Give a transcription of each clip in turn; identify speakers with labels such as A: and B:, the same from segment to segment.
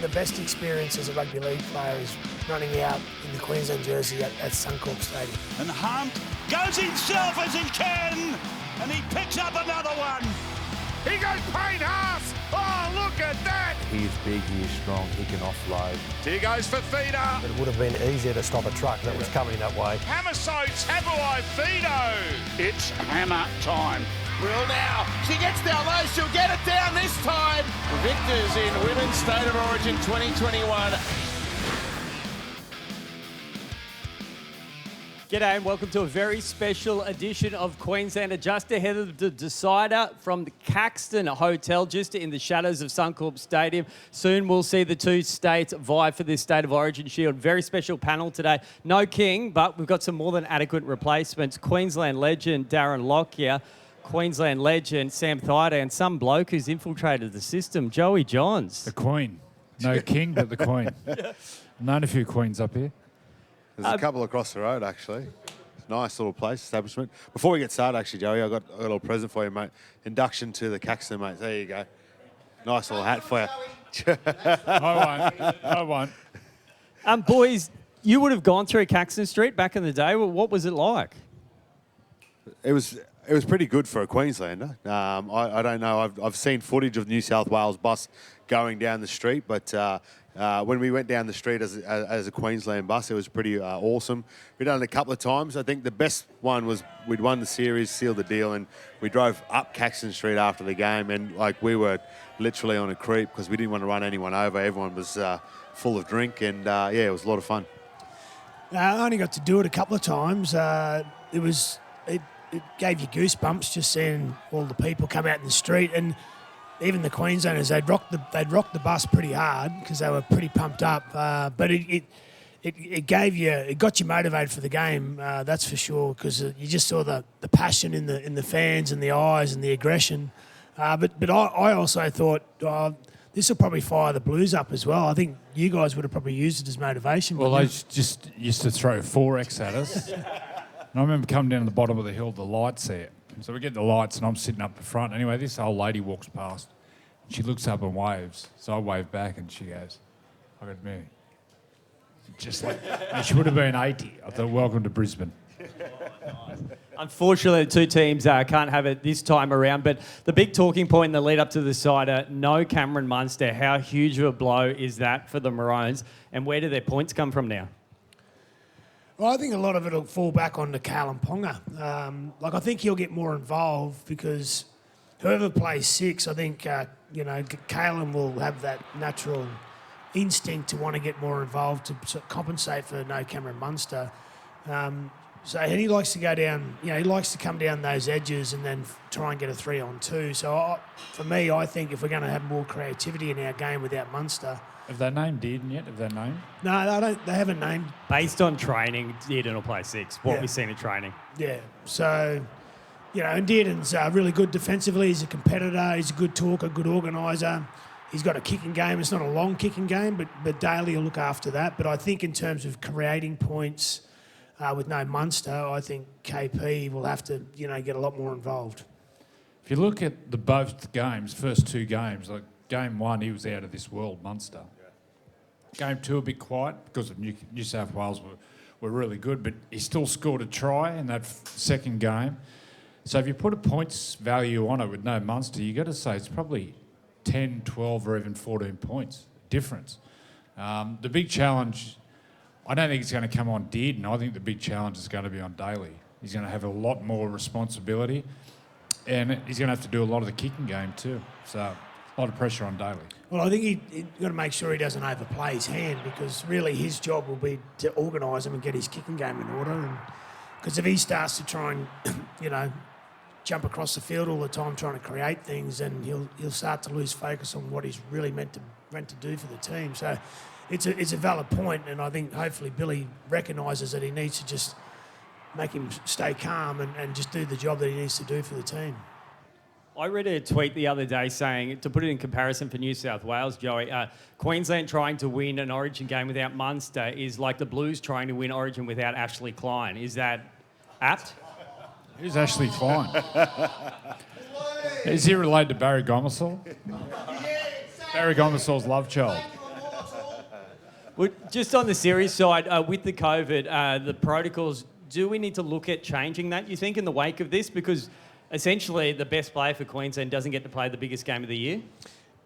A: the best experience as a rugby league player is running out in the Queensland jersey at Suncorp Stadium.
B: And Hunt goes himself as he can, and he picks up another one. He goes Payne Haas. Oh, look at that.
C: He is big, he is strong, he can offload.
B: Here goes for Fido.
D: It would have been easier to stop a truck that was coming that way.
B: Hammerso Tabuai Fido. It's hammer time. Will now. She gets down low. She'll get it down this time. Victors in Women's State of Origin 2021.
E: G'day and welcome to a very special edition of Queenslander, just ahead of the decider from the Caxton Hotel, just in the shadows of Suncorp Stadium. Soon we'll see the two states vie for this State of Origin shield. Very special panel today. No king, but we've got some more than adequate replacements. Queensland legend Darren Lockyer, Queensland legend Sam Thaiday, and some bloke who's infiltrated the system, Joey Johns.
F: The Queen. No king, but the Queen. I've known a few Queens up here.
G: There's a couple across the road, actually. Nice little place, establishment. Before we get started, actually, Joey, I've got a little present for you, mate. Induction to the Caxton, mate. There you go. Nice little hat for you.
F: I won't.
E: Boys, you would have gone through Caxton Street back in the day. Well, what was it like?
G: It was pretty good for a Queenslander. I don't know. I've seen footage of the New South Wales bus going down the street, but when we went down the street as a Queensland bus, it was pretty awesome. We've done it a couple of times. I think the best one was we'd won the series, sealed the deal, and we drove up Caxton Street after the game, and like we were literally on a creep because we didn't want to run anyone over. Everyone was full of drink, and yeah, it was a lot of fun.
A: I only got to do it a couple of times. It gave you goosebumps just seeing all the people come out in the street, and even the Queenslanders, they'd rock the bus pretty hard because they were pretty pumped up. But it got you motivated for the game. That's for sure, because you just saw the passion in the fans and the eyes and the aggression. But I also thought this will probably fire the Blues up as well. I think you guys would have probably used it as motivation.
F: Well, they just used to throw 4X at us. And I remember coming down to the bottom of the hill, the lights there. So we get the lights and I'm sitting up the front. Anyway, this old lady walks past. She looks up and waves. So I wave back and she goes, "Look at me." Just like, and she would have been 80. I thought, welcome to Brisbane.
E: Unfortunately, the two teams can't have it this time around. But the big talking point in the lead up to the decider, no Cameron Munster. How huge of a blow is that for the Maroons? And where do their points come from now?
A: Well, I think a lot of it will fall back on to Callum Ponga. I think he'll get more involved because whoever plays six, I think, Callum will have that natural instinct to want to get more involved to compensate for no Cameron Munster. And he likes to go down, he likes to come down those edges and then try and get a 3-on-2. So for me, I think if we're going to have more creativity in our game without Munster.
F: Have they named Dearden yet? Have they named?
A: No, they haven't named.
E: Based on training, Dearden will play six. What we've seen in training.
A: Yeah. So, and Dearden's really good defensively. He's a competitor. He's a good talker, good organiser. He's got a kicking game. It's not a long kicking game, but Daly will look after that. But I think in terms of creating points with no Munster, I think KP will have to, get a lot more involved.
F: If you look at the both games, first two games, like game one, he was out of this world, Munster. Game two, a bit quiet because of New South Wales were really good, but he still scored a try in that second game. So if you put a points value on it with no Munster, you got to say it's probably 10, 12 or even 14 points difference. The big challenge, I don't think it's going to come on Dearden. I think the big challenge is going to be on Daly. He's going to have a lot more responsibility and he's going to have to do a lot of the kicking game too. So a lot of pressure on Daly.
A: Well, I think he's got to make sure he doesn't overplay his hand because really his job will be to organise him and get his kicking game in order. Because if he starts to try and, jump across the field all the time trying to create things, then he'll start to lose focus on what he's really meant to do for the team. So it's a valid point, and I think hopefully Billy recognises that he needs to just make him stay calm and just do the job that he needs to do for the team.
E: I read a tweet the other day saying, to put it in comparison for New South Wales, Joey, Queensland trying to win an Origin game without Munster is like the Blues trying to win Origin without Ashley Klein. Is that apt?
F: Who's Ashley Klein? Is he related to Barry Gomersall? Barry Gomersal's love child.
E: Well, just on the series side, with the COVID, the protocols, do we need to look at changing that, you think, in the wake of this? Because essentially the best player for Queensland doesn't get to play the biggest game of the year.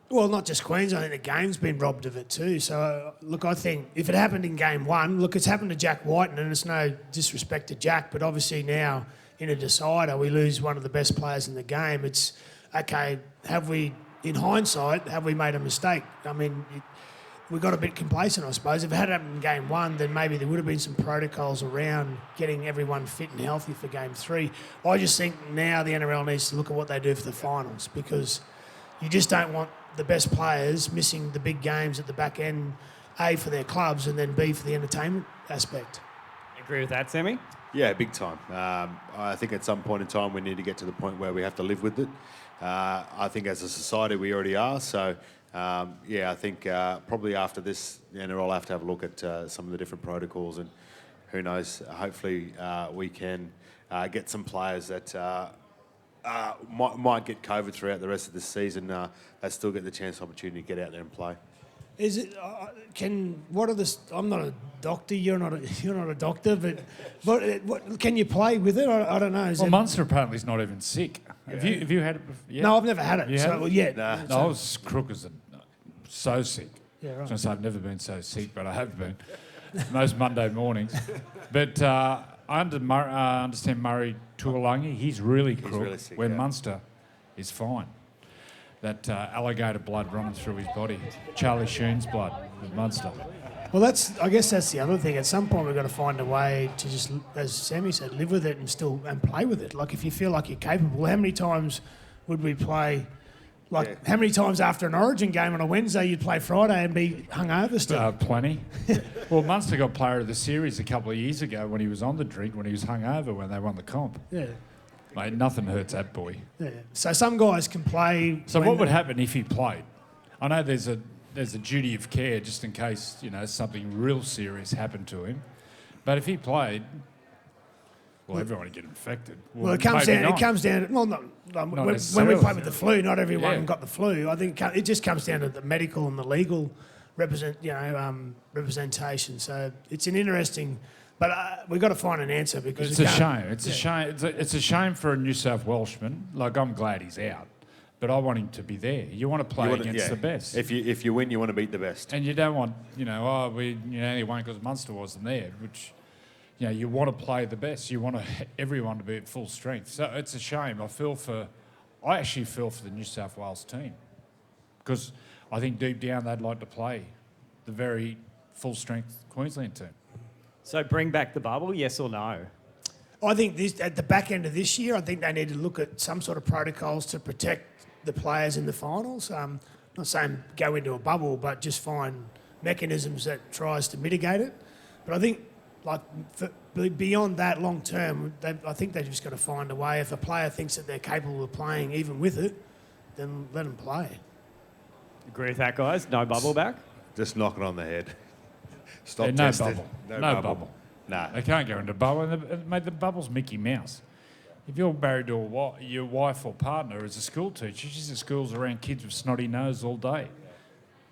A: Well, not just Queensland. I think the game's been robbed of it too. So, look, I think if it happened in game one, look, it's happened to Jack Whiten, and it's no disrespect to Jack, but obviously now in a decider, we lose one of the best players in the game. It's, okay, in hindsight, have we made a mistake? I mean, we got a bit complacent, I suppose. If it had happened in game one, then maybe there would have been some protocols around getting everyone fit and healthy for game three. I just think now the NRL needs to look at what they do for the finals, because you just don't want the best players missing the big games at the back end, A, for their clubs, and then B, for the entertainment aspect.
E: Agree with that, Sammy?
G: Yeah, big time. I think at some point in time we need to get to the point where we have to live with it. I think as a society we already are. So, I think probably after this, the NRL will have to have a look at some of the different protocols, and who knows, hopefully we can get some players that might get COVID throughout the rest of the season. They still get the chance, opportunity to get out there and play.
A: Is it? I'm not a doctor. You're not a doctor. But what can you play with it? I don't know.
F: Munster apparently is not even sick. Have you had it before? Yeah.
A: No, I've never had it.
F: No, I was crook as so sick.
A: Yeah, right.
F: I was gonna say I've never been so sick, but I have been. Most Monday mornings. But I understand Murray Taulagi, he's really crook,
G: really sick,
F: where
G: yeah.
F: Munster is fine. That alligator blood running through his body. Charlie Sheen's blood with Munster.
A: Well, I guess that's the other thing. At some point, we've got to find a way to just, as Sammy said, live with it and play with it. Like, if you feel like you're capable, how many times would we play? Like, how many times after an Origin game on a Wednesday you'd play Friday and be hungover still?
F: Plenty. Well, Munster got player of the series a couple of years ago when he was on the drink, when he was hungover when they won the comp.
A: Yeah.
F: Mate, nothing hurts that boy.
A: Yeah. So some guys can play.
F: So what would happen if he played? I know there's a duty of care just in case, something real serious happened to him. But if he played, everyone would get infected.
A: Well, it comes down. Well, when we played with the flu, not everyone got the flu. I think it just comes down to the medical and the legal representation. So it's an interesting. But we've got to find an answer because
F: it's a shame. It's a shame. It's a shame for a New South Welshman. Like, I'm glad he's out, but I want him to be there. You want to play against the best.
G: If you win, you want to beat the best.
F: And you don't want we only won because Munster wasn't there, which. You want to play the best. You want everyone to be at full strength. So it's a shame. I actually feel for the New South Wales team because I think deep down they'd like to play the very full strength Queensland team.
E: So bring back the bubble, yes or no?
A: I think at the back end of this year, I think they need to look at some sort of protocols to protect the players in the finals. Not saying go into a bubble, but just find mechanisms that tries to mitigate it. But I think, beyond that long term, I think they've just got to find a way. If a player thinks that they're capable of playing even with it, then let them play.
E: Agree with that, guys? No bubble back?
G: Just knock it on the head. Stop
F: no
G: testing.
F: bubble.
G: No bubble.
F: No. They can't go into bubble. Mate, the bubble's Mickey Mouse. If you're married to your wife or partner as a school teacher, she's at schools around kids with snotty nose all day.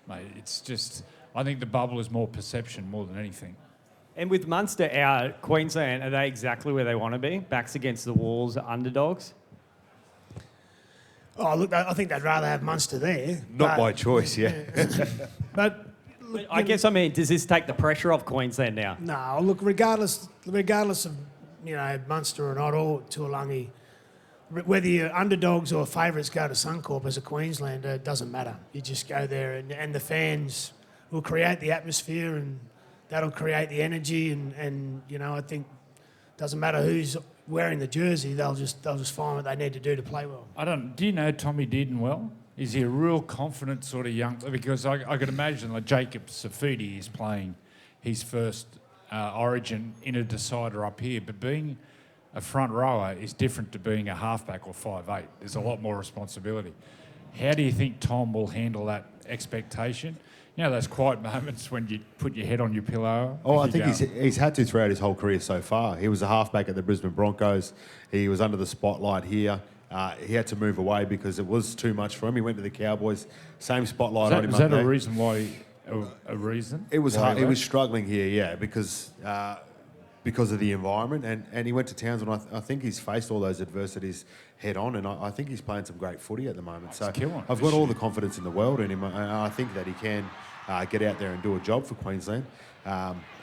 F: Mate, it's just... I think the bubble is more perception more than anything.
E: And with Munster out, Queensland, are they exactly where they want to be? Backs against the walls, underdogs?
A: Oh, look, I think they'd rather have Munster there.
G: Not by choice, yeah.
A: But
E: look, I guess, does this take the pressure off Queensland now?
A: No, look, regardless of, Munster or not, or Taulagi, whether you're underdogs or favourites go to Suncorp as a Queenslander, it doesn't matter. You just go there and the fans will create the atmosphere and that'll create the energy and I think it doesn't matter who's wearing the jersey, they'll just find what they need to do to play well.
F: Do you know Tommy Dearden well? Is he a real confident sort of young... Because I could imagine like Jacob Safidi is playing his first Origin in a decider up here, but being a front rower is different to being a halfback or 5'8". There's a lot more responsibility. How do you think Tom will handle that expectation? Those quiet moments when you put your head on your pillow.
G: Oh, I think he's had to throughout his whole career so far. He was a halfback at the Brisbane Broncos. He was under the spotlight here. He had to move away because it was too much for him. He went to the Cowboys. Same spotlight on him.
F: Was that a reason why a reason?
G: It was
F: why
G: hard. He
F: left?
G: was struggling here, yeah, because of the environment, and he went to Townsville. I think he's faced all those adversities head on, and I think he's playing some great footy at the moment. So
F: killing
G: I've got all the confidence in the world in him, and I think that he can get out there and do a job for Queensland.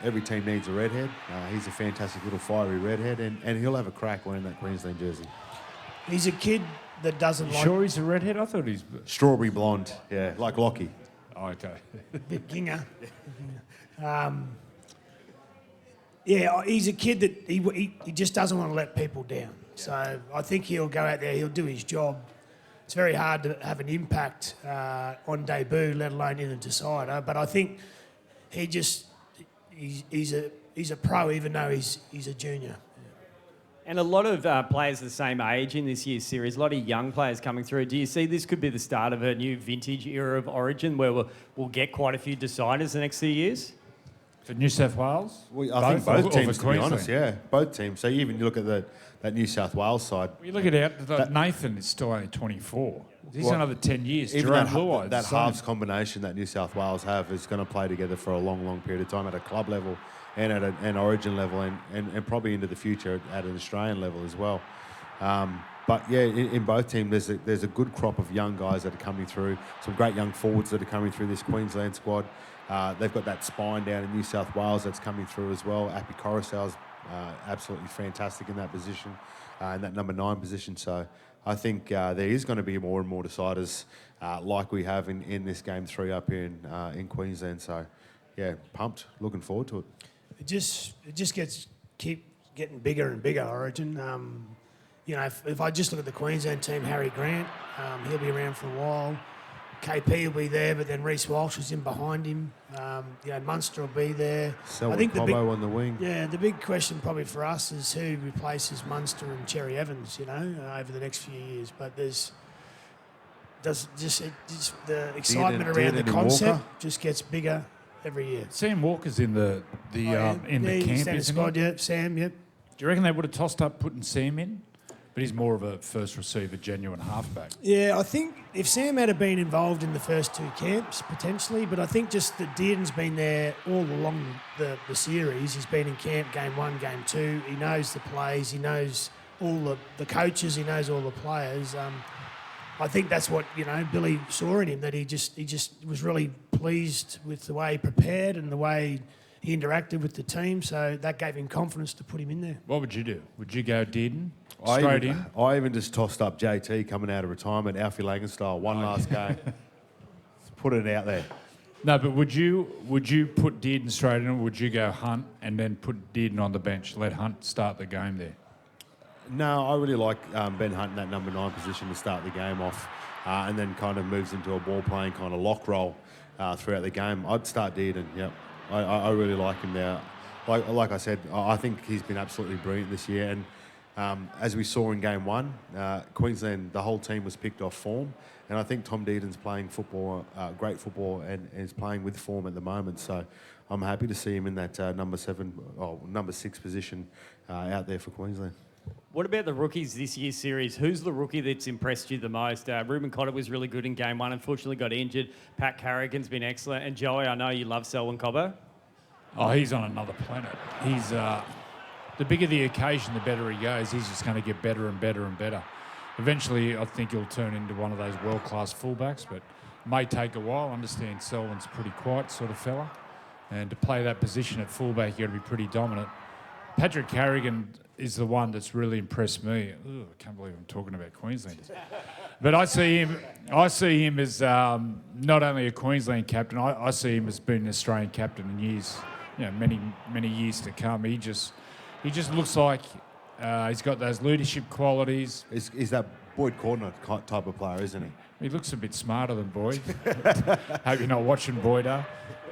G: Every team needs a redhead. He's a fantastic little fiery redhead, and he'll have a crack wearing that Queensland jersey.
A: He's a kid that doesn't like
F: Sure, he's a redhead. I thought he's.
G: Strawberry blonde, yeah, like Locky.
F: Oh, okay.
A: bit ginger. Yeah, he's a kid that he just doesn't want to let people down. So I think he'll go out there, he'll do his job. It's very hard to have an impact on debut, let alone in a decider. But I think he's a pro, even though he's a junior.
E: And a lot of players the same age in this year's series, a lot of young players coming through. Do you see this could be the start of a new vintage era of Origin where we'll get quite a few deciders the next few years?
F: For New South Wales?
G: I think both
F: or
G: teams,
F: for
G: to be honest,
F: Queensland?
G: yeah, both teams. So even you look at that New South Wales side.
F: You look at Nathan is still only 24. He's
G: Well,
F: another 10 years.
G: Even
F: Jerome
G: that,
F: Luai,
G: that
F: the same.
G: halves combination that New South Wales have is going to play together for a long, long period of time at a club level and at an Origin level and probably into the future at an Australian level as well. But yeah, in both teams, there's a good crop of young guys that are coming through. Some great young forwards that are coming through this Queensland squad. They've got that spine down in New South Wales that's coming through as well. Api Coruscant's absolutely fantastic in that position, in that number 9 position. So I think there is going to be more and more deciders like we have in this game 3 up here in Queensland. So yeah, pumped, looking forward to it.
A: It just keep getting bigger and bigger, Origin. If I just look at the Queensland team, Harry Grant, he'll be around for a while. KP will be there, but then Reece Walsh is in behind him. Munster will be there.
G: Selwyn Cobbo on the wing.
A: Yeah, the big question probably for us is who replaces Munster and Cherry-Evans, over the next few years. But the excitement around the concept just gets bigger every year.
F: Sam Walker's in the camp,
A: he's
F: isn't
A: squad,
F: he?
A: yeah, Sam, yep.
F: Do you reckon they would have tossed up putting Sam in? But he's more of a first receiver, genuine halfback.
A: Yeah, I think if Sam had been involved in the first 2 camps, potentially, but I think just that Dearden's been there all along the series. He's been in camp game 1, game 2. He knows the plays. He knows all the coaches. He knows all the players. I think that's what, Billy saw in him, that he just was really pleased with the way he prepared and the way he interacted with the team. So that gave him confidence to put him in there.
F: What would you do? Would you go Dearden straight in?
G: I even just tossed up JT coming out of retirement, Alfie Lagan style, one last game. Just put it out there.
F: No, but would you put Dearden straight in, or would you go Hunt and then put Dearden on the bench, let Hunt start the game there?
G: No, I really like Ben Hunt in that number 9 position to start the game off, and then kind of moves into a ball-playing kind of lock role throughout the game. I'd start Dearden, yep. I really like him there. Like I said, I think he's been absolutely brilliant this year. And as we saw in game 1, Queensland, the whole team was picked off form. And I think Tom Dearden's playing football, great football, and is playing with form at the moment. So I'm happy to see him in that number 6 position out there for Queensland.
E: What about the rookies this year's series? Who's the rookie that's impressed you the most? Reuben Cotter was really good in game 1, unfortunately got injured. Pat Carrigan's been excellent. And Joey, I know you love Selwyn Cobbo.
F: Oh, he's on another planet. He's the bigger the occasion, the better he goes. He's just going to get better and better and better. Eventually, I think he'll turn into one of those world-class fullbacks, but may take a while. I understand Selwyn's a pretty quiet sort of fella. And to play that position at fullback, you've got to be pretty dominant. Patrick Carrigan is the one that's really impressed me. Ugh, I can't believe I'm talking about Queenslanders. But I see him as not only a Queensland captain, I see him as being an Australian captain in years, many years to come. He just looks like he's got those leadership qualities.
G: Is that Boyd Cordner type of player, isn't he?
F: He looks a bit smarter than Boyd. Hope you're not watching Boyd,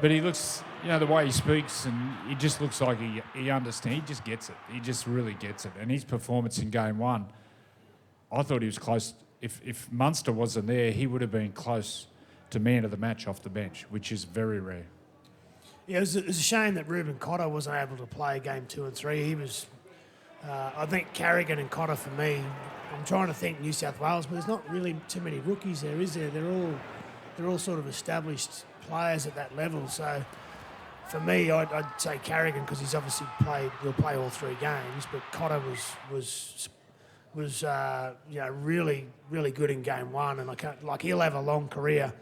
F: but he looks, the way he speaks, and he just looks like he understands. He just gets it. He just really gets it. And his performance in game 1, I thought he was close. If Munster wasn't there, he would have been close to man of the match off the bench, which is very rare.
A: Yeah, it was a shame that Reuben Cotter wasn't able to play game 2 and 3. He was, I think Carrigan and Cotter for me. I'm trying to think New South Wales, but there's not really too many rookies there, is there? They're all they're all sort of established players at that level. So for me, I'd say Carrigan because he's obviously he'll play all 3 games. But Cotter was really, really good in game 1, and he'll have a long career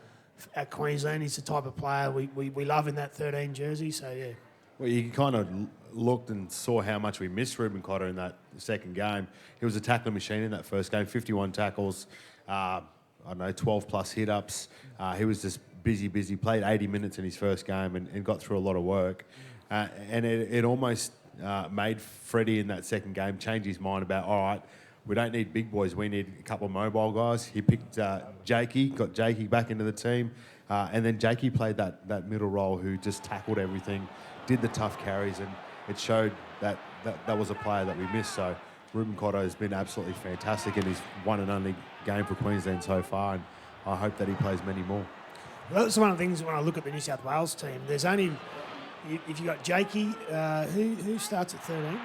A: at Queensland. He's the type of player we love in that 13 jersey. So yeah.
G: Well, you kind of looked and saw how much we missed Ruben Cotter in that second game. He was a tackling machine in that first game, 51 tackles, 12 plus hit-ups. He was just busy, played 80 minutes in his first game and got through a lot of work. And it almost made Freddie in that second game change his mind about, all right, we don't need big boys, we need a couple of mobile guys. He picked Jakey, got Jakey back into the team, and then Jakey played that middle role who just tackled everything, did the tough carries, and it showed that was a player that we missed. So Ruben Cotter has been absolutely fantastic in his one and only game for Queensland so far, and I hope that he plays many more.
A: Well, that's one of the things when I look at the New South Wales team, there's only, if you got Jakey, who starts at 13?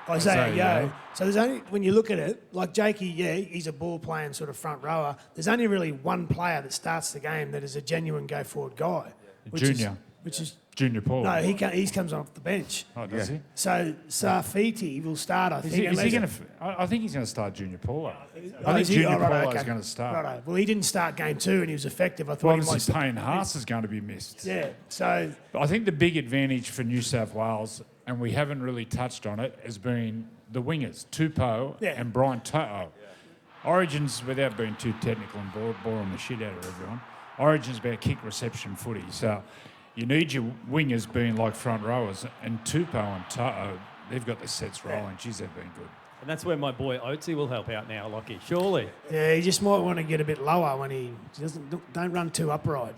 A: Isaiah Yeo. So there's only, when you look at it, like Jakey, yeah, he's a ball playing sort of front rower. There's only really one player that starts the game that is a genuine go forward guy. Which is
F: Junior Paul.
A: No, he comes off the bench.
F: Oh, does he?
A: So Safiti will start, I think.
F: Is he going to? I think he's going to start Junior Paul. I think Junior Paul is going to start.
A: Right. Well, he didn't start game 2 and he was effective. I thought
F: obviously Payne Haas is going to be missed.
A: Yeah. So
F: I think the big advantage for New South Wales, and we haven't really touched on it, has been the wingers, Tupou and Brian To'o. Origins, without being too technical and boring the shit out of everyone, Origins about kick reception footy. So you need your wingers being like front rowers, and Tupou and To'o, they've got the sets rolling. Geez, they've been good.
E: And that's where my boy Oatsy will help out now, Lockie, surely.
A: Yeah, he just might want to get a bit lower when he don't run too upright.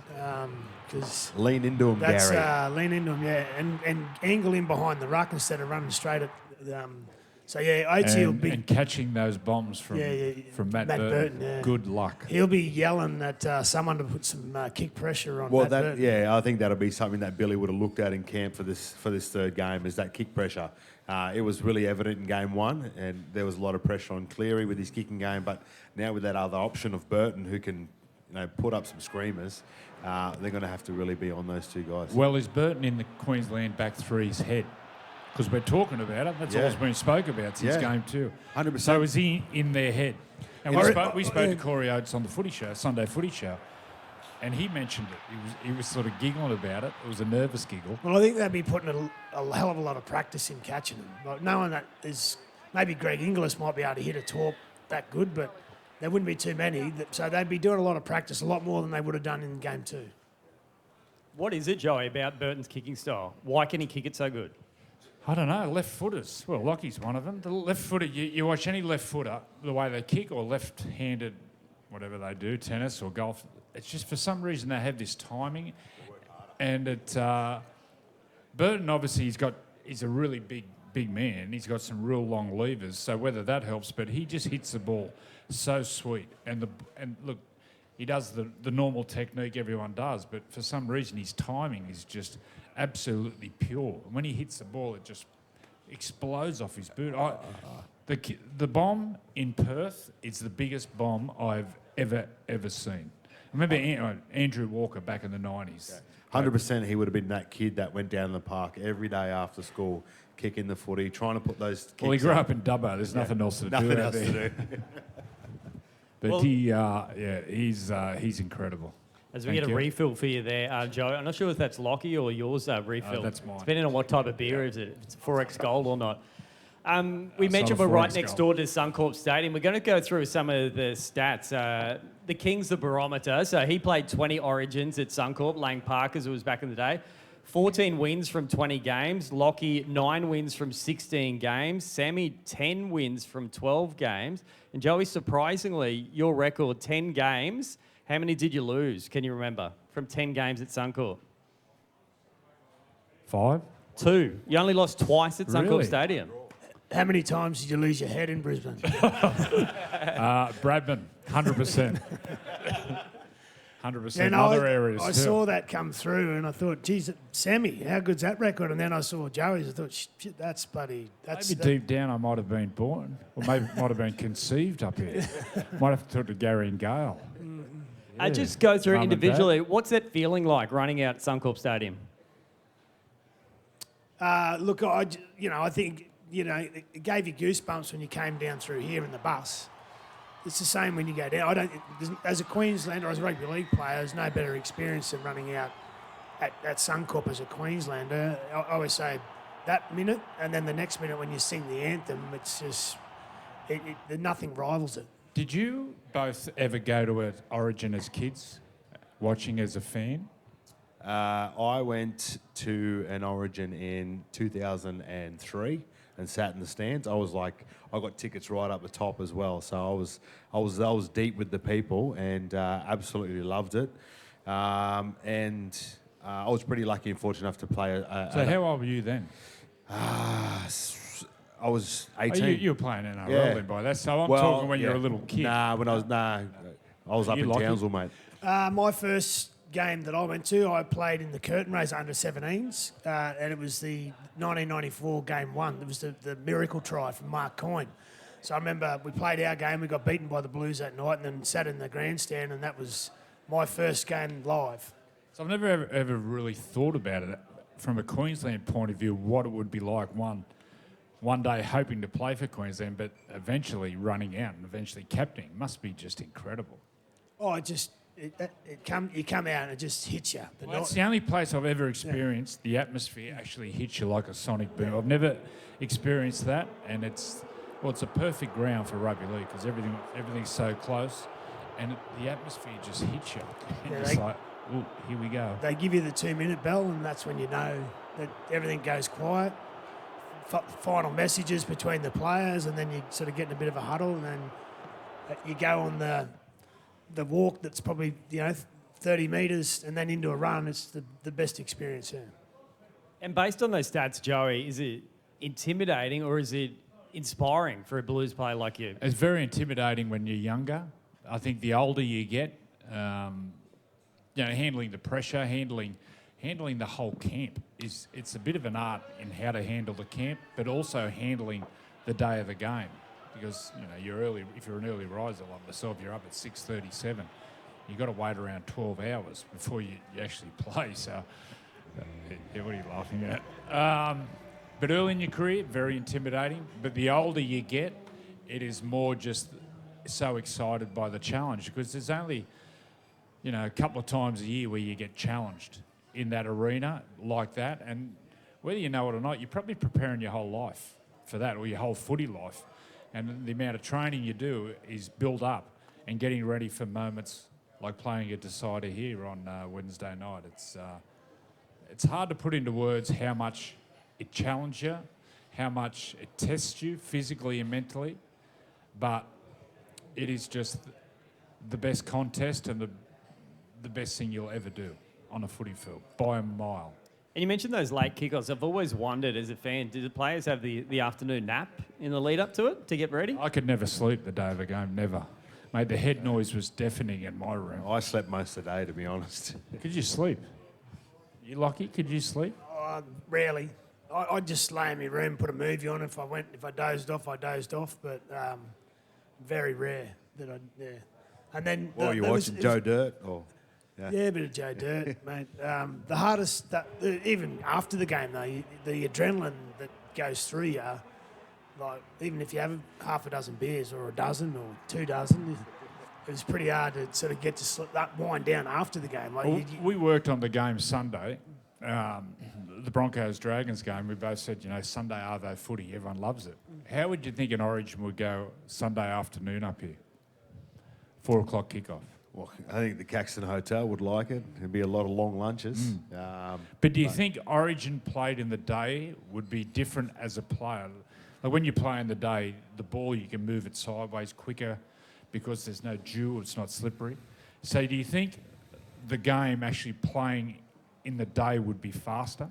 A: Because
G: lean into him, Gary.
A: Lean into him, yeah, and angle him behind the ruck instead of running straight at. So yeah, Oatsy will be
F: and catching those bombs from Matt Burton.
A: Yeah.
F: Good luck.
A: He'll be yelling at someone to put some kick pressure on.
G: Well,
A: Matt Burton.
G: I think that'll be something that Billy would have looked at in camp for this third game, is that kick pressure. It was really evident in game 1, and there was a lot of pressure on Cleary with his kicking game. But now with that other option of Burton, who can put up some screamers, they're going to have to really be on those two guys.
F: Well, is Burton in the Queensland back three's head? Because we're talking about it. That's all that's been spoke about since game 2.
G: 100%.
F: So is he in their head? And we spoke to Corey Oates on the footy show, Sunday footy show, and he mentioned it. He was sort of giggling about it. It was a nervous giggle.
A: Well, I think they'd be putting a hell of a lot of practice in catching them. Like, knowing that is maybe Greg Inglis might be able to hit a torp that good, but there wouldn't be too many. So they'd be doing a lot of practice, a lot more than they would have done in game 2.
E: What is it, Joey, about Burton's kicking style? Why can he kick it so good?
F: I don't know, left-footers. Well, Lockie's one of them. The left-footer, you watch any left-footer, the way they kick, or left-handed, whatever they do, tennis or golf, it's just for some reason they have this timing. And Burton, obviously, he's a really big man. He's got some real long levers, so whether that helps, but he just hits the ball so sweet. And look, he does the normal technique everyone does, but for some reason his timing is just absolutely pure. When he hits the ball, it just explodes off his boot. The bomb in Perth is the biggest bomb I've ever seen. I remember Andrew Walker back in the 90s.
G: 100% he would have been that kid that went down the park every day after school, kicking the footy, trying to put those kicks.
F: Well, he grew up in Dubbo. There's nothing else to do.
G: Nothing else to do.
F: But he's incredible.
E: As we get a refill for you there, Joe, I'm not sure if that's Lockie or yours refill.
F: That's mine.
E: Depending on what type of beer is it, if it's 4X Gold or not. We mentioned we're right next door to Suncorp Stadium. We're going to go through some of the stats. The King's the barometer. So he played 20 Origins at Suncorp. Lang Parkers, it was back in the day. 14 wins from 20 games. Lockie, 9 wins from 16 games. Sammy, 10 wins from 12 games. And Joey, surprisingly, your record, 10 games. How many did you lose, can you remember, from 10 games at Suncorp?
F: 5?
E: 2. You only lost twice at Suncorp
F: Really?
E: Stadium.
A: How many times did you lose your head in Brisbane?
F: Bradman, 100%. 100%.
A: And
F: Other areas
A: I
F: too.
A: saw that come through and I thought, geez, Sammy, how good's that record? And then I saw Joey's. I thought, shit, that's bloody...
F: Maybe deep down I might have been born, or maybe might have been conceived up here. Might have to talk to Gary and Gale.
E: Just go through
F: Mum and
E: individually. What's that feeling like running out Suncorp Stadium?
A: Look, I think, it gave you goosebumps when you came down through here in the bus. It's the same when you go down. As a Queenslander, as a rugby league player, there's no better experience than running out at Suncorp as a Queenslander. I always say that minute, and then the next minute when you sing the anthem, it's just nothing rivals it.
F: Did you both ever go to an Origin as kids, watching as a fan?
G: I went to an Origin in 2003 and sat in the stands. I got tickets right up the top as well, so I was deep with the people and absolutely loved it. I was pretty lucky and fortunate enough to play.
F: So how old were you then?
G: I was 18.
F: You were playing NRL then by that, so I'm
G: Well,
F: talking when
G: yeah.
F: you were a little kid.
G: I was up
F: You
G: in
F: Locky?
G: Townsville, mate.
A: My first game that I went to, I played in the curtain race under 17s, and it was the 1994 game 1. It was the miracle try from Mark Coyne. So I remember we played our game, we got beaten by the Blues that night, and then sat in the grandstand, and that was my first game live.
F: So I've never ever really thought about it from a Queensland point of view, what it would be like one day hoping to play for Queensland, but eventually running out and eventually captaining must be just incredible.
A: Oh, you come out and it just hits you.
F: It's the only place I've ever experienced the atmosphere actually hits you like a sonic boom. I've never experienced that, and it's a perfect ground for rugby league because everything's so close, and the atmosphere just hits you. And it's like, ooh, here we go.
A: They give you the 2-minute bell, and that's when you know that everything goes quiet. Final messages between the players, and then you sort of get in a bit of a huddle, and then you go on the walk that's probably 30 metres and then into a run. It's the best experience. Yeah.
E: And based on those stats, Joey, is it intimidating or is it inspiring for a Blues player like you?
F: It's very intimidating when you're younger. I think the older you get, handling the pressure, handling the whole camp it's a bit of an art in how to handle the camp, but also handling the day of the game. Because if you're an early riser like myself, you're up at 6:37. You've got to wait around 12 hours before you actually play. So, what are you laughing at? But early in your career, very intimidating. But the older you get, it is more just so excited by the challenge because there's only, a couple of times a year where you get challenged in that arena like that. And whether you know it or not, you're probably preparing your whole life for that or your whole footy life. And the amount of training you do is build up and getting ready for moments like playing a decider here on Wednesday night. It's hard to put into words how much it challenges you, how much it tests you physically and mentally, but it is just the best contest and the best thing you'll ever do on a footy field by a mile.
E: And you mentioned those late kickoffs. I've always wondered as a fan, do the players have the afternoon nap in the lead up to it to get ready?
F: I could never sleep the day of a game, never. Mate, the head noise was deafening in my room.
G: I slept most of the day, to be honest.
F: Could you sleep? You Locky? Could you sleep?
A: Rarely. I'd just lay in my room, put a movie on. If I dozed off, I dozed off. But very rare that I. Yeah. And then.
G: What were you watching, Joe Dirt? Or
A: yeah, a bit of Joe Dirt, mate. The hardest, even after the game though, the adrenaline that goes through you, like even if you have half a dozen beers or a dozen or 2 dozen, it was pretty hard to sort of get to wind down after the game. Like
F: we worked on the game Sunday, the Broncos-Dragons game. We both said, Sunday arvo footy, everyone loves it. How would you think an Origin would go Sunday afternoon up here? 4 o'clock kickoff.
G: Well, I think the Caxton Hotel would like it. There'd be a lot of long lunches.
F: But do you think Origin played in the day would be different as a player? Like when you play in the day, the ball, you can move it sideways quicker because there's no dew, it's not slippery. So do you think the game actually playing in the day would be faster?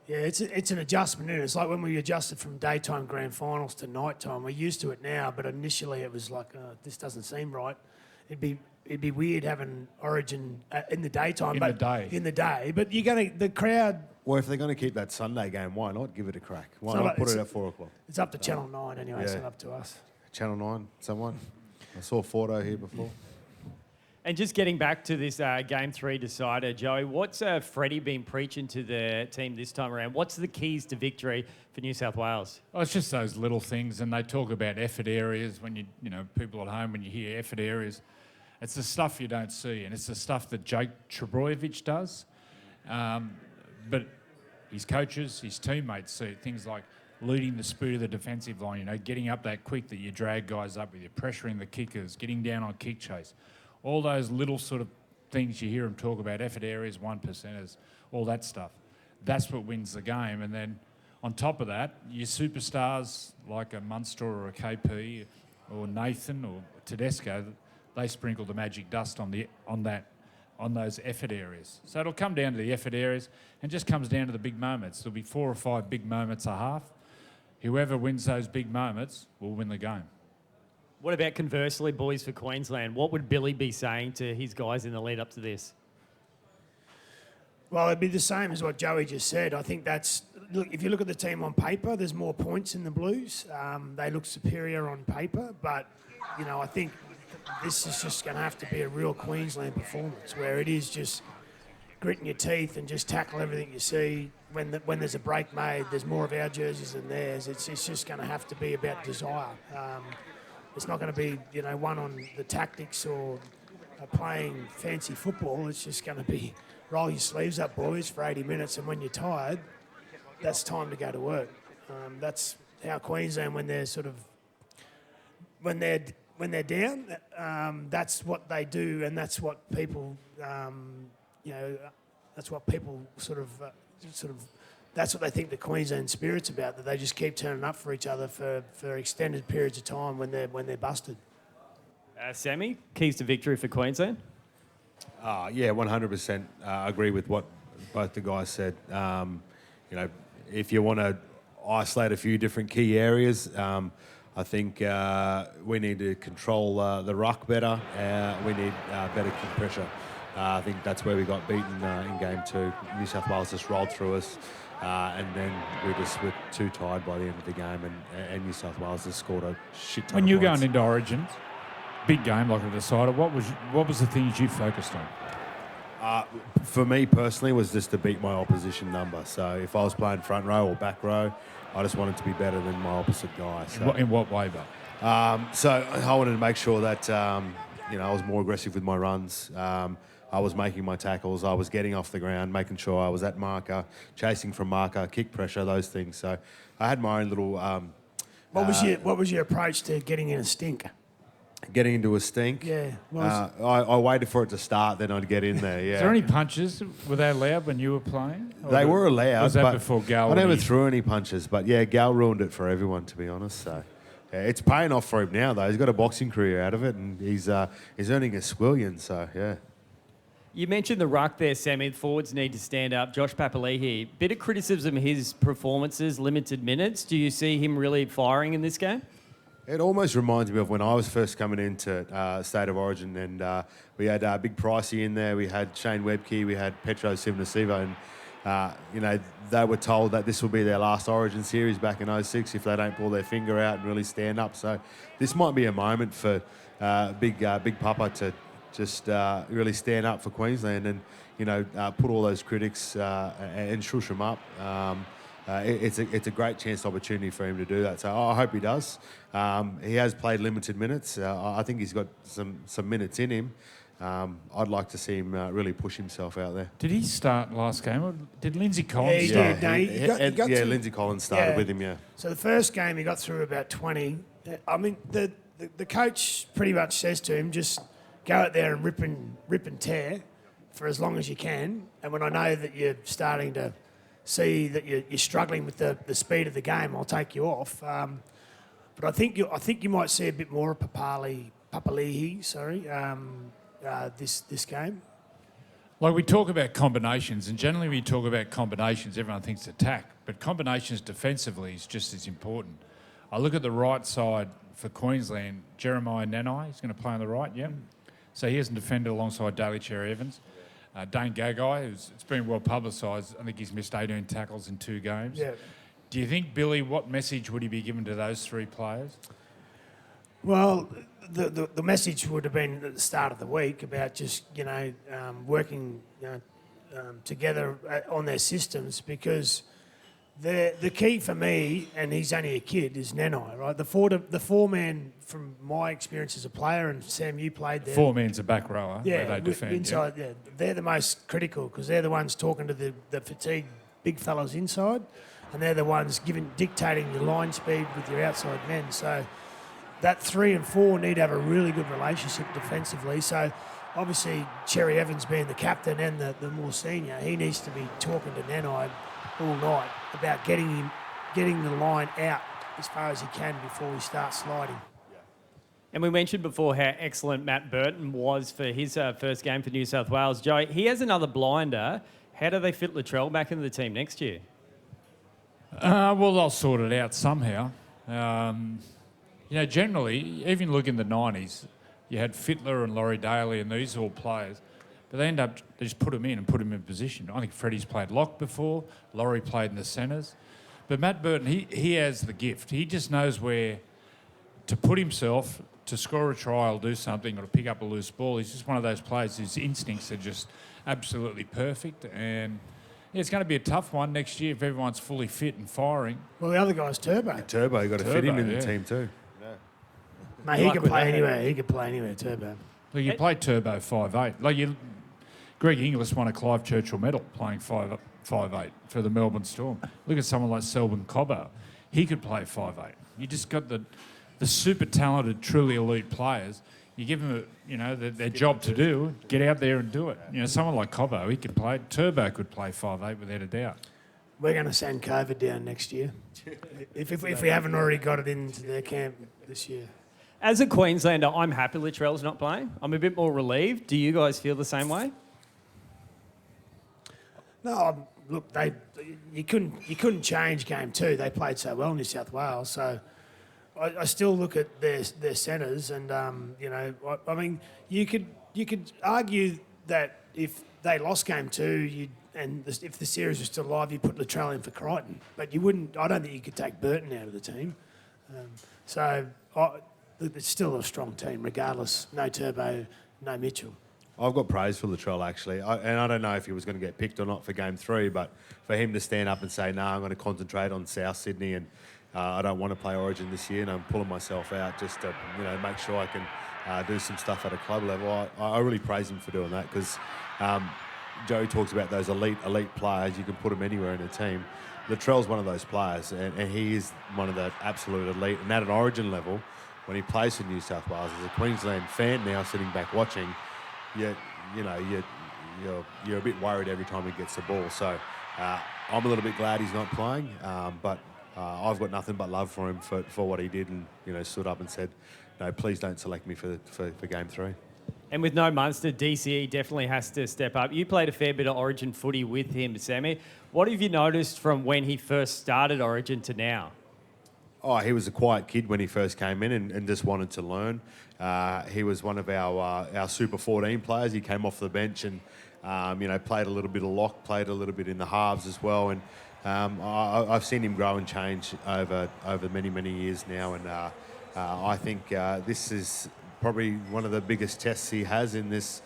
A: Yeah, it's an adjustment, isn't it? It's like when we adjusted from daytime grand finals to nighttime. We're used to it now, but initially it was like, this doesn't seem right. It'd be weird having Origin in the daytime. In the day, but the crowd.
G: Well, if they're going to keep that Sunday game, why not give it a crack? Why not put it at 4 o'clock?
A: It's up to Channel 9 anyway. It's not up to us.
G: Channel 9, someone. I saw Fordo here before.
E: And just getting back to this Game 3 decider, Joey, what's Freddie been preaching to the team this time around? What's the keys to victory for New South Wales?
F: Oh, it's just those little things, and they talk about effort areas when you know, people at home, when you hear effort areas, it's the stuff you don't see, and it's the stuff that Jake Trebojevic does. But his coaches, his teammates see it, things like leading the speed of the defensive line, you know, getting up that quick that you drag guys up with you, pressuring the kickers, getting down on kick chase. All those little sort of things you hear them talk about, effort areas, 1%ers, all that stuff. That's what wins the game. And then on top of that, your superstars like a Munster or a KP or Nathan or Tedesco, they sprinkle the magic dust on those effort areas. So it'll come down to the effort areas and just comes down to the big moments. There'll be 4 or 5 big moments a half. Whoever wins those big moments will win the game.
E: What about conversely, boys, for Queensland? What would Billy be saying to his guys in the lead up to this?
A: Well, it'd be the same as what Joey just said. I think look, if you look at the team on paper, there's more points in the Blues. They look superior on paper, but, you know, I think this is just going to have to be a real Queensland performance where it is just gritting your teeth and just tackle everything you see. When there's a break made, there's more of our jerseys than theirs. It's just going to have to be about desire. It's not going to be, you know, one on the tactics or playing fancy football. It's just going to be roll your sleeves up, boys, for 80 minutes, and when you're tired, that's time to go to work. That's how Queensland, when they're down, that's what they do, and that's what people, you know, that's what people that's what they think the Queensland spirit's about, that they just keep turning up for each other for extended periods of time when they're busted.
E: Sammy, keys to victory for Queensland?
G: Yeah, 100% agree with what both the guys said. You know, if you want to isolate a few different key areas, I think we need to control the ruck better. We need better kick pressure. I think that's where we got beaten in Game 2. New South Wales just rolled through us, and then we were too tired by the end of the game, and New South Wales just scored a shit ton
F: When
G: of
F: you're
G: points.
F: going into Origin, big game like a decider, what was the things you focused on?
G: For me personally, was just to beat my opposition number. So if I was playing front row or back row, I just wanted to be better than my opposite guy. So,
F: In what way, but?
G: So I wanted to make sure that you know, I was more aggressive with my runs. I was making my tackles. I was getting off the ground, making sure I was at marker, chasing from marker, kick pressure, those things. So I had my own little.
A: What was your approach to getting in a stink?
G: Getting into a stink?
A: Yeah.
G: I waited for it to start, then I'd get in there, yeah.
F: Is there any punches? Were they allowed when you were playing?
G: They were allowed.
F: Was that
G: but
F: before Gal?
G: I never threw any punches, but yeah, Gal ruined it for everyone, to be honest. So yeah, it's paying off for him now, though. He's got a boxing career out of it, and he's earning a squillion, so yeah.
E: You mentioned the ruck there, Sammy. The forwards need to stand up. Josh Papali'i, bit of criticism of his performances, limited minutes. Do you see him really firing in this game?
G: It almost reminds me of when I was first coming into State of Origin, and we had Big Pricey in there, we had Shane Webke, we had Petro Sivanasiva, and you know, they were told that this will be their last Origin series back in 06 if they don't pull their finger out and really stand up. So this might be a moment for Big Papa to just really stand up for Queensland and, you know, put all those critics and shush them up. It's a great chance opportunity for him to do that. So I hope he does. He has played limited minutes. I think he's got some minutes in him. I'd like to see him really push himself out there.
F: Did he start last game? Or did Lindsay Collins
A: he
F: start?
A: did. No, he got through.
G: Lindsay Collins started with him, yeah.
A: So the first game he got through about 20. I mean, the coach pretty much says to him, just go out there and rip and tear for as long as you can. And when I know that you're starting to see that you're struggling with the speed of the game, I'll take you off. But I think you might see a bit more of Papali'i, this game.
F: Like, we talk about combinations, and generally when you talk about combinations, everyone thinks attack, but combinations defensively is just as important. I look at the right side for Queensland, Jeremiah Nanai, he's going to play on the right, yeah? So he hasn't defended alongside Daly Cherry-Evans. Dane Gagai, it's been well publicised. I think he's missed 18 tackles in 2 games.
A: Yeah.
F: Do you think, Billy, what message would he be given to those 3 players?
A: Well, the message would have been at the start of the week about just, working together on their systems, because the key for me, and he's only a kid, is Nanai, right? The four-man, from my experience as a player, and Sam, you played there.
F: Four-man's a back rower where they defend.
A: Inside, yeah. They're the most critical, because they're the ones talking to the fatigued big fellas inside, and they're the ones dictating your line speed with your outside men. So that 3 and 4 need to have a really good relationship defensively. So obviously Cherry-Evans being the captain and the more senior, he needs to be talking to Nanai all night about getting the line out as far as he can before he starts sliding.
E: And we mentioned before how excellent Matt Burton was for his first game for New South Wales. Joey, he has another blinder. How do they fit Latrell back into the team next year?
F: Well, they'll sort it out somehow. Generally, even look in the 90s, you had Fittler and Laurie Daly and these all players, but they just put them in and put them in position. I think Freddie's played lock before, Laurie played in the centres. But Matt Burton, he has the gift. He just knows where to put himself to score a try or do something or to pick up a loose ball. He's just one of those players whose instincts are just absolutely perfect. And it's going to be a tough one next year if everyone's fully fit and firing.
A: Well, the other guy's Turbo.
G: Turbo, you've got to fit him in the team too.
A: Mate, he can play anywhere. He can play anywhere, Turbo.
F: Well, you play Turbo 5'8". Greg Inglis won a Clive Churchill medal playing 5'8" for the Melbourne Storm. Look at someone like Selwyn Cobbo. He could play 5'8". You just got the super talented, truly elite players. You give them their job to do, get out there and do it. Someone like Cobbo, he could play. Turbo could play 5'8" without a doubt.
A: We're going to send COVID down next year, if we haven't already got it into their camp this year.
E: As a Queenslander, I'm happy Latrell's not playing. I'm a bit more relieved. Do you guys feel the same way?
A: No, look, you couldn't change game 2. They played so well in New South Wales, so I still look at their centres, and I mean, you could argue that if they lost game 2, if the series was still alive, you'd put Latrell in for Crichton, but you wouldn't. I don't think you could take Burton out of the team. It's still a strong team, regardless. No Turbo, no Mitchell.
G: I've got praise for Latrell, actually. I don't know if he was going to get picked or not for game 3, but for him to stand up and say, no, I'm going to concentrate on South Sydney and I don't want to play Origin this year and I'm pulling myself out just to make sure I can do some stuff at a club level. I really praise him for doing that, because Joey talks about those elite players. You can put them anywhere in a team. Latrell's one of those players, and he is one of the absolute elite. And at an Origin level, when he plays for New South Wales, as a Queensland fan now sitting back watching, you're a bit worried every time he gets the ball. So I'm a little bit glad he's not playing, but I've got nothing but love for him for what he did, and stood up and said, no, please don't select me for game 3.
E: And with no Munster, DCE definitely has to step up. You played a fair bit of Origin footy with him, Sammy. What have you noticed from when he first started Origin to now?
G: Oh, he was a quiet kid when he first came in and just wanted to learn. He was one of our Super 14 players. He came off the bench and, played a little bit of lock, played a little bit in the halves as well. And I've seen him grow and change over many, many years now. And I think this is probably one of the biggest tests he has in this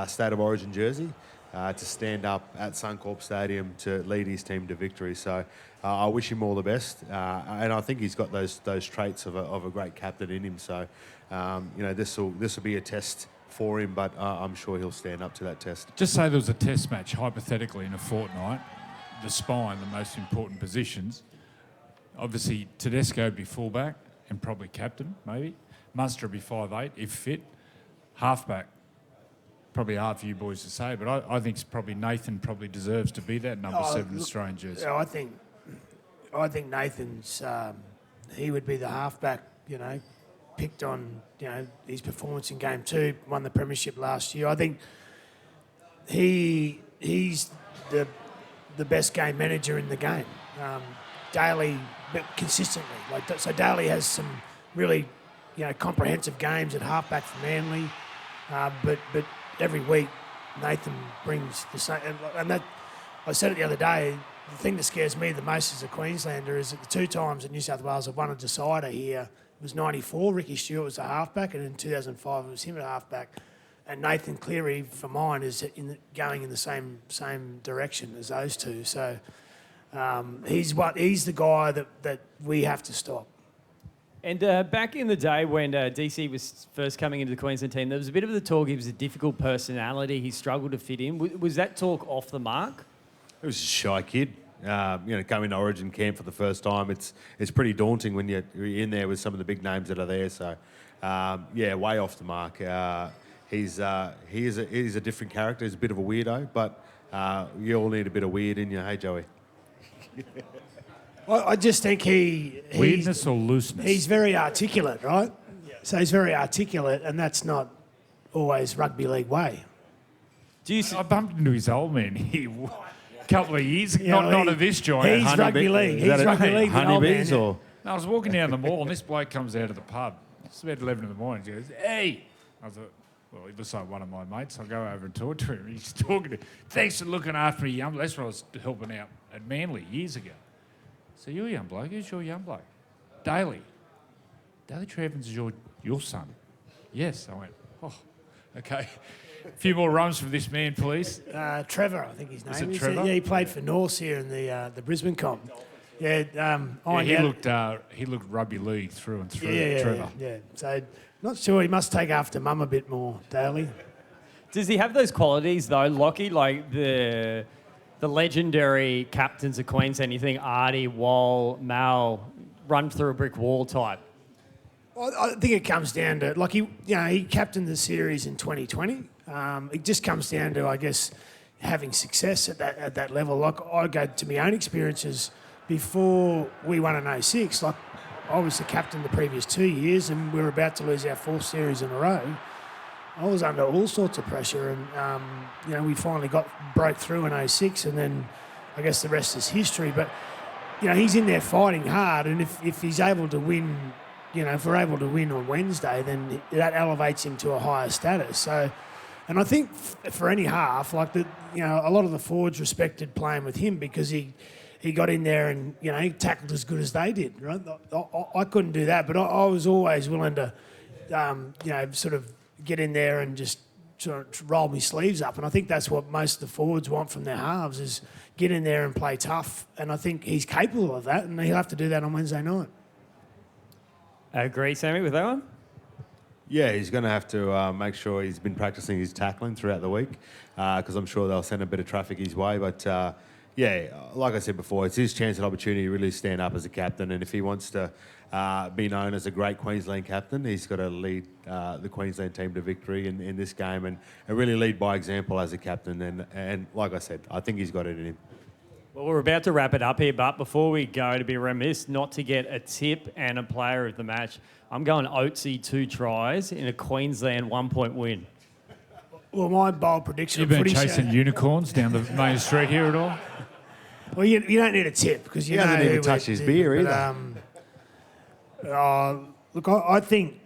G: State of Origin jersey. To stand up at Suncorp Stadium to lead his team to victory. So I wish him all the best. And I think he's got those traits of a great captain in him. So, this will be a test for him, but I'm sure he'll stand up to that test.
F: Just say there was a test match, hypothetically, in a fortnight. The spine, the most important positions. Obviously, Tedesco would be fullback and probably captain, maybe. Munster would be 5'8", if fit. Halfback. Probably hard for you boys to say, but I think probably Nathan probably deserves to be that number 7 Australian jersey.
A: Yeah, I think Nathan's he would be the halfback. Picked on his performance in game 2, won the premiership last year. I think he's the best game manager in the game. Daly, but consistently. So Daly has some really comprehensive games at halfback for Manly, but every week, Nathan brings the same. And that, I said it the other day, the thing that scares me the most as a Queenslander is that the 2 times that New South Wales have won a decider here was 94. Ricky Stewart was a halfback, and in 2005 it was him at halfback. And Nathan Cleary, for mine, is going in the same direction as those two. So he's the guy that we have to stop.
E: And back in the day when DC was first coming into the Queensland team, there was a bit of the talk he was a difficult personality. He struggled to fit in. Was that talk off the mark?
G: He was a shy kid. Coming to Origin camp for the first time, it's pretty daunting when you're in there with some of the big names that are there. So, way off the mark. He is a different character. He's a bit of a weirdo, but you all need a bit of weird in you, hey Joey?
A: I just think
F: weirdness or looseness.
A: He's very articulate, right? So he's very articulate, and that's not always rugby league way.
F: I bumped into his old man here a couple of years ago. Not at this joint.
A: He's rugby league. He's rugby league.
G: Honeybees or?
F: No, I was walking down the mall and this bloke comes out of the pub. It's about 11 in the morning. He goes, "Hey." I thought, well, he looks like one of my mates. I'll go over and talk to him. He's talking to me. "Thanks for looking after me, young." That's when I was helping out at Manly years ago. So you're a young bloke. Who's your young bloke? Daly. Daly Cherry-Evans is your son. Yes. I went, oh, okay. A few more rums from this man, please.
A: Trevor, I think his name is.
F: Trevor?
A: Yeah, he played for Norse here in the Brisbane comp. Yeah,
F: he looked rugby league through and through.
A: Yeah,
F: Trevor.
A: Yeah. So not sure. He must take after Mum a bit more, Daly.
E: Does he have those qualities though, Lockie, like the legendary captains of Queensland? You think Artie, Wall, Mal, run through a brick wall type?
A: Well, I think it comes down to he captained the series in 2020. It just comes down to, I guess, having success at that level. Like I go to my own experiences before we won in 06. Like I was the captain the previous 2 years, and we were about to lose our 4th series in a row. I was under all sorts of pressure, and we finally broke through in 06, and then I guess the rest is history. But he's in there fighting hard, and if he's able to win, if we're able to win on Wednesday, then that elevates him to a higher status. So, and I think for any half, a lot of the forwards respected playing with him because he got in there and he tackled as good as they did. Right? I couldn't do that, but I was always willing to, sort of get in there and just sort of roll my sleeves up. And I think that's what most of the forwards want from their halves, is get in there and play tough. And I think he's capable of that, and he'll have to do that on Wednesday night.
E: Agree, Sammy, with that one?
G: Yeah, he's going to have to make sure he's been practicing his tackling throughout the week, because I'm sure they'll send a bit of traffic his way. But like I said before, it's his chance and opportunity to really stand up as a captain. And if he wants to be known as a great Queensland captain, he's got to lead the Queensland team to victory in this game and really lead by example as a captain. And like I said, I think he's got it in him.
E: Well, we're about to wrap it up here, but before we go, to be remiss not to get a tip and a player of the match, I'm going Oatsy 2 tries in a Queensland 1-point win.
A: Well, my bold prediction...
F: You've been chasing unicorns down the main street here at all?
A: Well, you don't need a tip because
G: he doesn't need to touch his beer either.
A: Look, I think...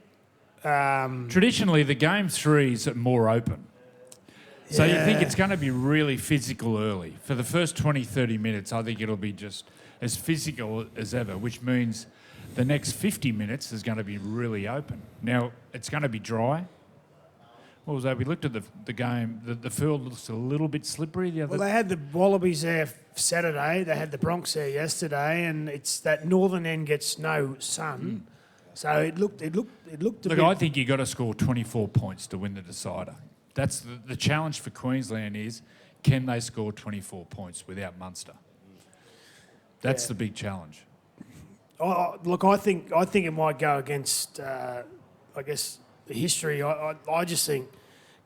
F: Traditionally, the game 3s are more open. So you think it's going to be really physical early. For the first 20, 30 minutes, I think it'll be just as physical as ever, which means the next 50 minutes is going to be really open. Now, it's going to be dry. What was that? We looked at the game. The field looks a little bit slippery.
A: Well, they had the Wallabies there Saturday. They had the Bronx there yesterday, and it's that northern end gets no sun. So it looked a bit...
F: I think you got to score 24 points to win the decider. That's the challenge for Queensland is, can they score 24 points without Munster? That's the big challenge.
A: Look, I think it might go against, I guess, the history. I just think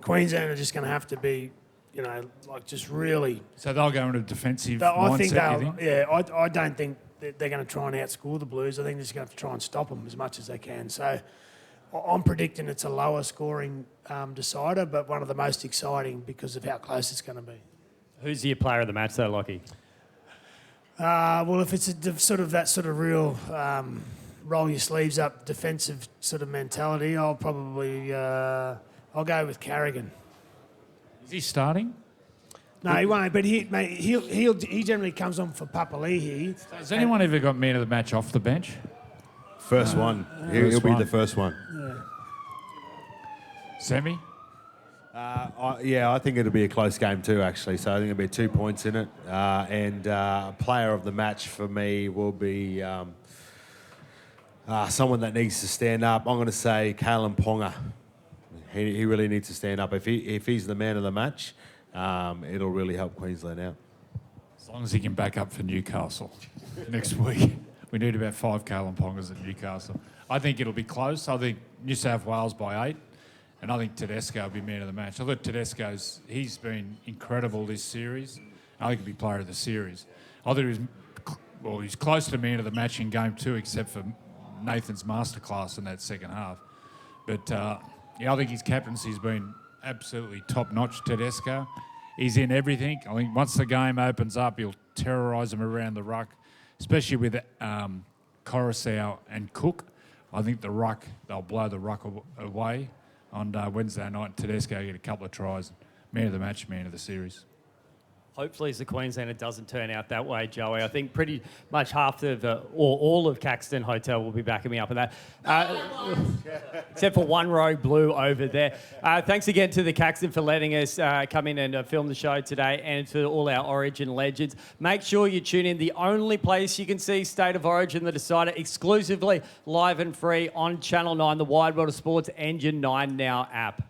A: Queensland are just going to have to be, just really...
F: So they'll go into defensive mindset,
A: I don't think they're going to try and outscore the Blues. I think they're just going to have to try and stop them as much as they can. So I'm predicting it's a lower scoring decider, but one of the most exciting because of how close it's going to be.
E: Who's your player of the match, though, Lockie?
A: Well, if it's that sort of real roll your sleeves up defensive sort of mentality, I'll probably I'll go with Carrigan.
F: Is he starting?
A: No, he won't. But he generally comes on for Papali'i.
F: Has anyone ever got man of the match off the bench?
G: First one. He'll be the first one.
F: Semi?
G: I think it'll be a close game too, actually. So I think there'll be 2 points in it. And player of the match for me will be someone that needs to stand up. I'm going to say Kalen Ponga. He really needs to stand up. If he's the man of the match, it'll really help Queensland out.
F: As long as he can back up for Newcastle next week. We need about 5 Kalen Pongas at Newcastle. I think it'll be close. I think New South Wales by 8. And I think Tedesco will be man of the match. I thought he's been incredible this series. I think he'll be player of the series. I think he's close to man of the match in game 2, except for Nathan's masterclass in that second half. But I think his captaincy's been absolutely top-notch, Tedesco. He's in everything. I think once the game opens up, he'll terrorise them around the ruck, especially with Coruscant and Cook. I think they'll blow the ruck away on Wednesday night. Tedesco get a couple of tries. Man of the match, man of the series.
E: Hopefully, as a Queenslander, doesn't turn out that way, Joey. I think pretty much half of all of Caxton Hotel will be backing me up on that, except for one row blue over there. Thanks again to the Caxton for letting us come in and film the show today, and to all our Origin legends. Make sure you tune in. The only place you can see State of Origin, the Decider, exclusively live and free on Channel 9, the Wide World of Sports and your 9 Now app.